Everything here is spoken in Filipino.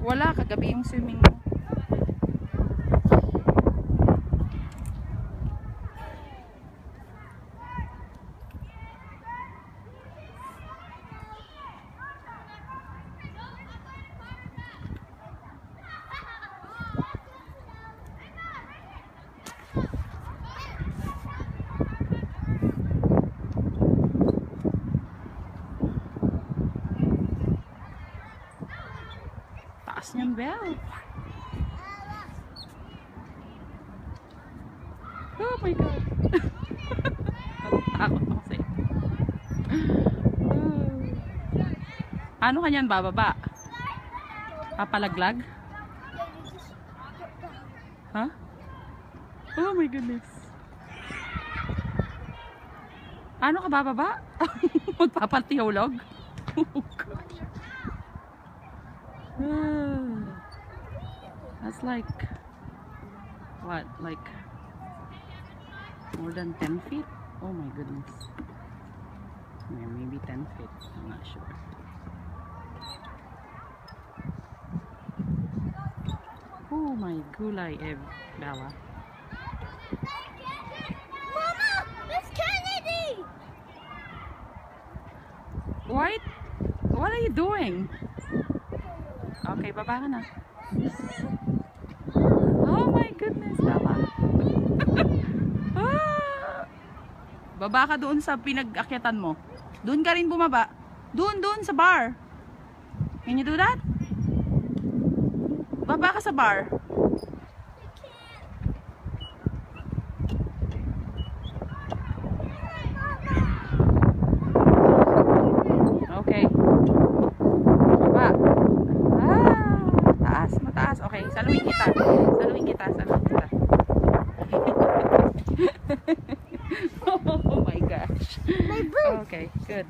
Wala, kagabi yung swimming mo. Taas niyang bell. Oh my God. Takot ako sa'yo. Ano kanyan bababa? Papalaglag? Ha? Oh my goodness. Ano ka bababa? Magpapatihulog? Oh God. That's like what? Like more than 10 feet? Oh my goodness. Yeah, maybe 10 feet. I'm not sure. Oh my gulay, Bella. Mama, Miss Kennedy! What are you doing? Okay, baba ka na. Oh my goodness, Bella. Baba ka doon sa pinag-akyatan mo. Doon ka rin bumaba. Doon sa bar. Can you do that? Baba ka sa bar. Okay. Baba. Taas, mataas. Okay, saluhin kita. Saluhin kita. Oh my gosh. My boots. Okay, good.